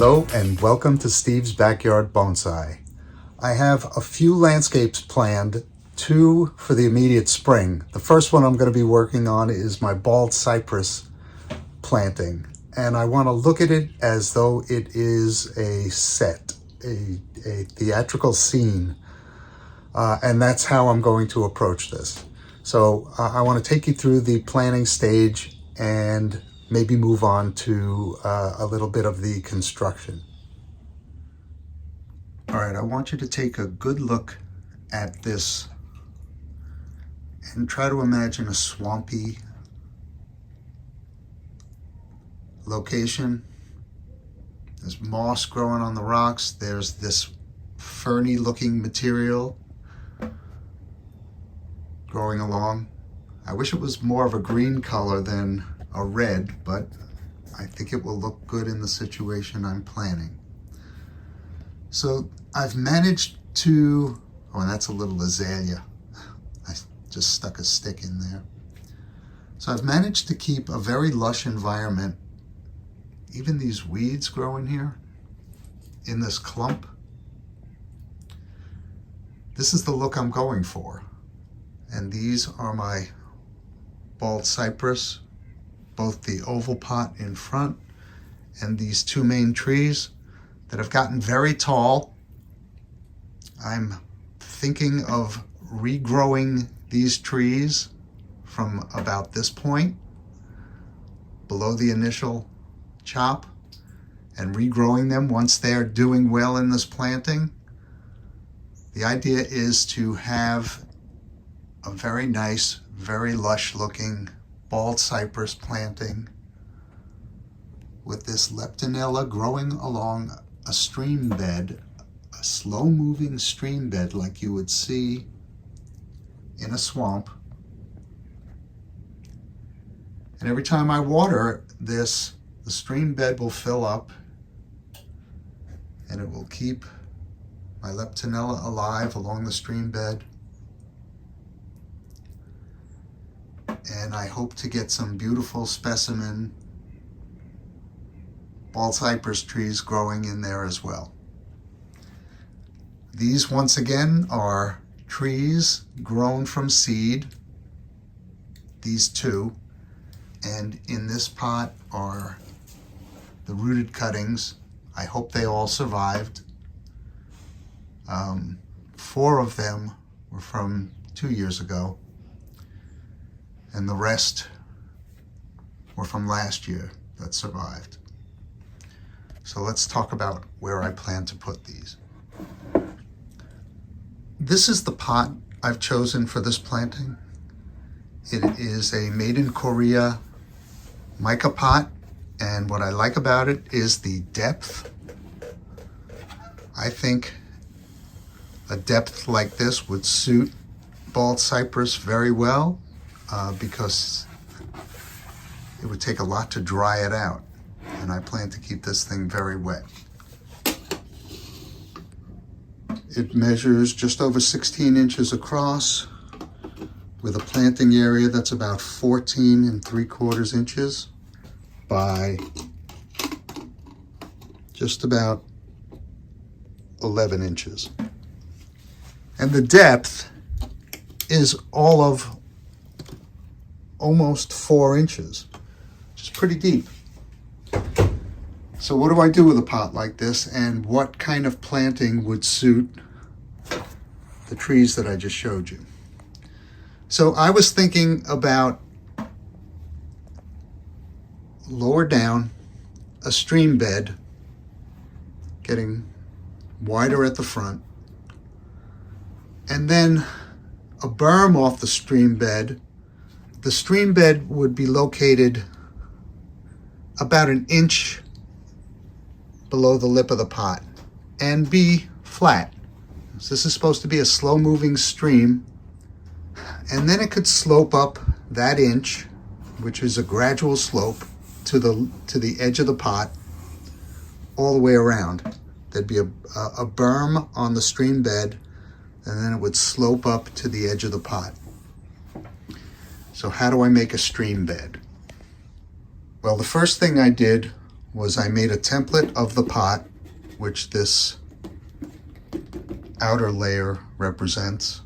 Hello and welcome to Steve's Backyard Bonsai. I have a few landscapes planned, two for the immediate spring. The first one I'm going to be working on is my bald cypress planting, and I want to look at it as though it is a set, a theatrical scene, and that's how I'm going to approach this. So I want to take you through the planning stage and maybe move on to a little bit of the construction. All right, I want you to take a good look at this and try to imagine a swampy location. There's moss growing on the rocks. There's this ferny looking material growing along. I wish it was more of a green color than a red, but I think it will look good in the situation I'm planning. So I've managed to, oh, and that's a little azalea. I just stuck a stick in there. So I've managed to keep a very lush environment. Even these weeds growing here in this clump. This is the look I'm going for. And these are my bald cypress, both the oval pot in front and these two main trees that have gotten very tall. I'm thinking of regrowing these trees from about this point, below the initial chop, and regrowing them once they're doing well in this planting. The idea is to have a very nice, very lush looking bald cypress planting with this leptonella growing along a stream bed, a slow moving stream bed like you would see in a swamp. And every time I water this, the stream bed will fill up and it will keep my leptonella alive along the stream bed. And I hope to get some beautiful specimen bald cypress trees growing in there as well. These, once again, are trees grown from seed, these two, and in this pot are the rooted cuttings. I hope they all survived. 4 of them were from 2 years ago, and the rest were from last year that survived. So let's talk about where I plan to put these. This is the pot I've chosen for this planting. It is a made in Korea mica pot, and what I like about it is the depth. I think a depth like this would suit bald cypress very well. Because it would take a lot to dry it out, and I plan to keep this thing very wet. It measures just over 16 inches across with a planting area that's about 14 3/4 inches by just about 11 inches. And the depth is all of almost 4 inches, which is pretty deep. So what do I do with a pot like this, and what kind of planting would suit the trees that I just showed you? So I was thinking about lower down a stream bed, getting wider at the front, and then a berm off the stream bed. The stream bed would be located about 1 inch below the lip of the pot and be flat. So this is supposed to be a slow moving stream, and then it could slope up that inch, which is a gradual slope, to the edge of the pot all the way around. There'd be a berm on the stream bed, and then it would slope up to the edge of the pot. So how do I make a stream bed? Well, the first thing I did was I made a template of the pot, which this outer layer represents,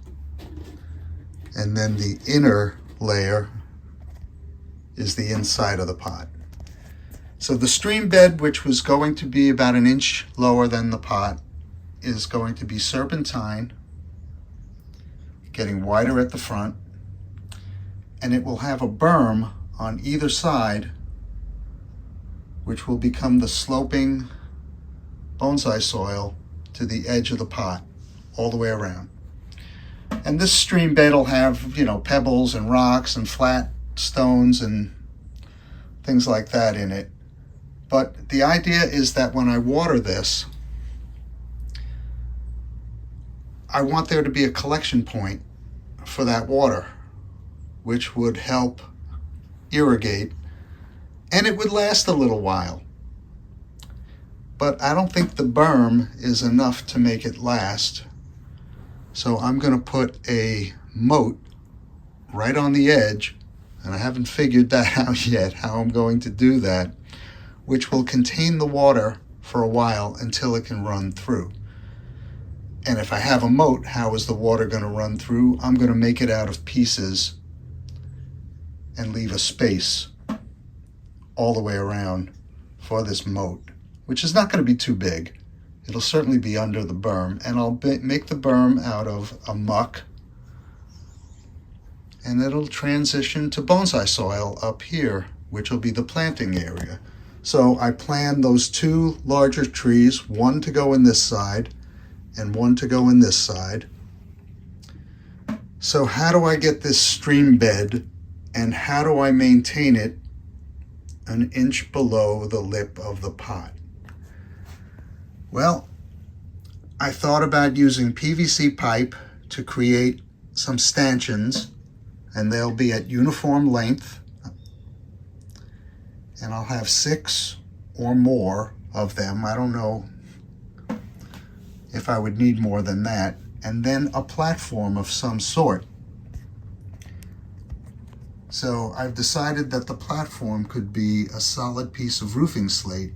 and then the inner layer is the inside of the pot. So the stream bed, which was going to be about an inch lower than the pot, is going to be serpentine, getting wider at the front, and it will have a berm on either side, which will become the sloping bonsai soil to the edge of the pot all the way around. And this stream bed will have, pebbles and rocks and flat stones and things like that in it. But the idea is that when I water this, I want there to be a collection point for that water, which would help irrigate, and it would last a little while. But I don't think the berm is enough to make it last. So I'm going to put a moat right on the edge, and I haven't figured that out yet, how I'm going to do that, which will contain the water for a while until it can run through. And if I have a moat, how is the water going to run through? I'm going to make it out of pieces and leave a space all the way around for this moat, which is not going to be too big. It'll certainly be under the berm, and I'll make the berm out of a muck, and it'll transition to bonsai soil up here, which will be the planting area. So I planned those two larger trees, one to go in this side and one to go in this side. So how do I get this stream bed, and how do I maintain it an inch below the lip of the pot? Well, I thought about using PVC pipe to create some stanchions, and they'll be at uniform length, and I'll have 6 or more of them. I don't know if I would need more than that. And then a platform of some sort. So I've decided that the platform could be a solid piece of roofing slate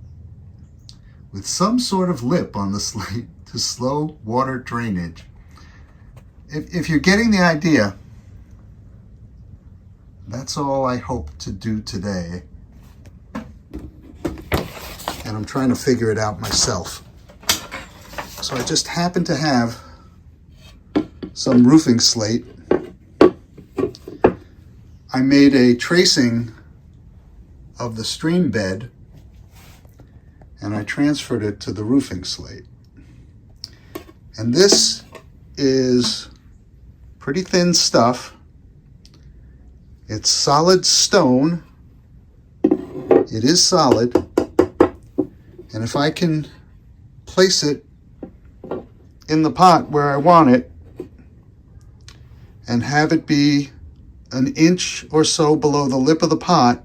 with some sort of lip on the slate to slow water drainage. If you're getting the idea, that's all I hope to do today. And I'm trying to figure it out myself. So I just happen to have some roofing slate. I made a tracing of the stream bed, and I transferred it to the roofing slate. And this is pretty thin stuff. It's solid stone. It is solid. And if I can place it in the pot where I want it and have it be an inch or so below the lip of the pot,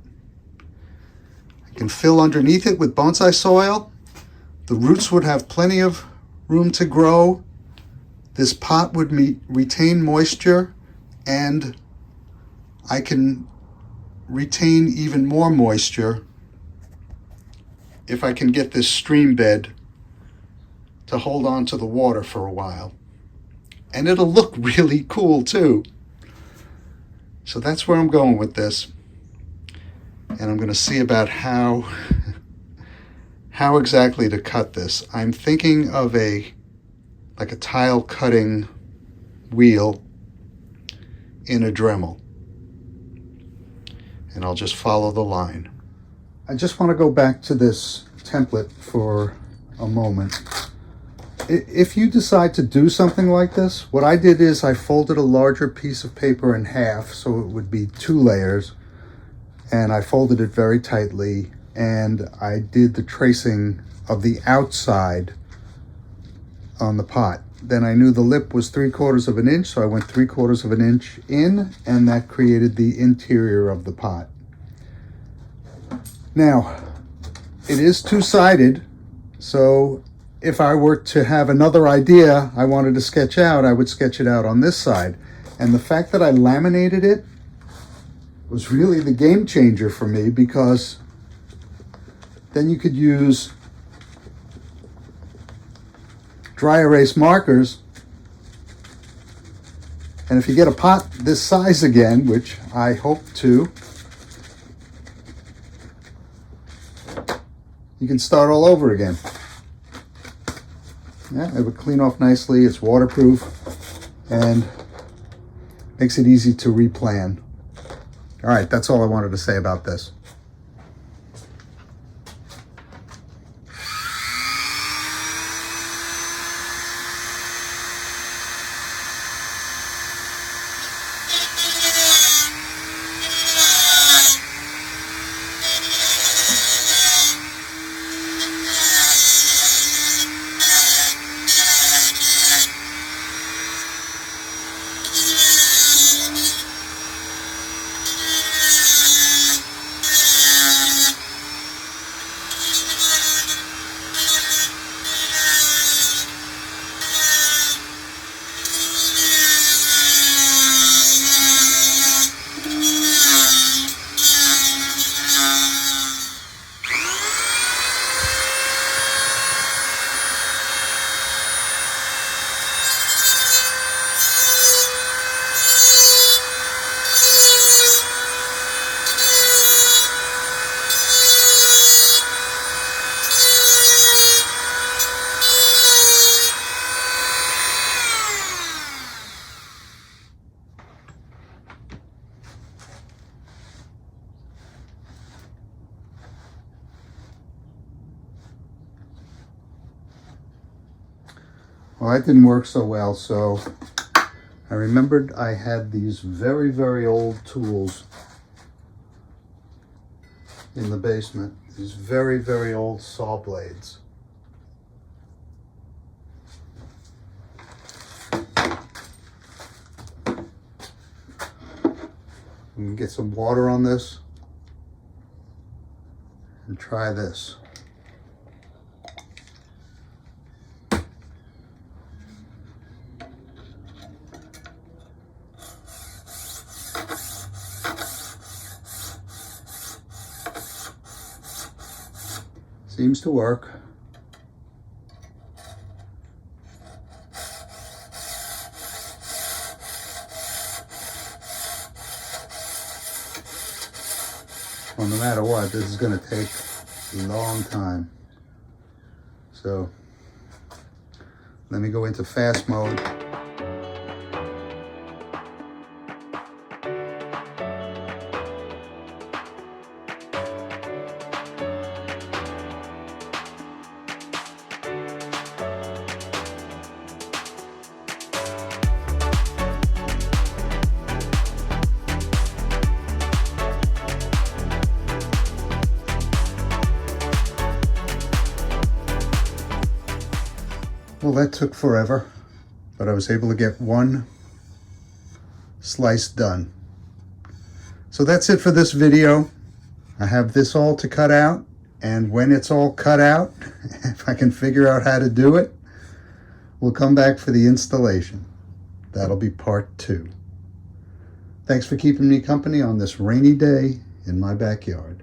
I can fill underneath it with bonsai soil. The roots would have plenty of room to grow. This pot would retain moisture, and I can retain even more moisture if I can get this stream bed to hold on to the water for a while. And it'll look really cool too. So that's where I'm going with this. And I'm going to see about how exactly to cut this. I'm thinking of like a tile cutting wheel in a Dremel. And I'll just follow the line. I just want to go back to this template for a moment. If you decide to do something like this, what I did is I folded a larger piece of paper in half so it would be 2 layers, and I folded it very tightly, and I did the tracing of the outside on the pot. Then I knew the lip was 3/4 of an inch, so I went 3/4 of an inch in, and that created the interior of the pot. Now, it is 2-sided, so if I were to have another idea I wanted to sketch out, I would sketch it out on this side. And the fact that I laminated it was really the game changer for me, because then you could use dry erase markers. And if you get a pot this size again, which I hope to, you can start all over again. Yeah, it would clean off nicely. It's waterproof and makes it easy to replan. All right, that's all I wanted to say about this. Well, that didn't work so well, so I remembered I had these very, very old tools in the basement. These very, very old saw blades. We can get some water on this and try this. Seems to work. Well, no matter what, this is going to take a long time. So let me go into fast mode. Well, that took forever, but I was able to get one slice done. So that's it for this video. I have this all to cut out, and when it's all cut out, if I can figure out how to do it, we'll come back for the installation. That'll be part 2. Thanks for keeping me company on this rainy day in my backyard.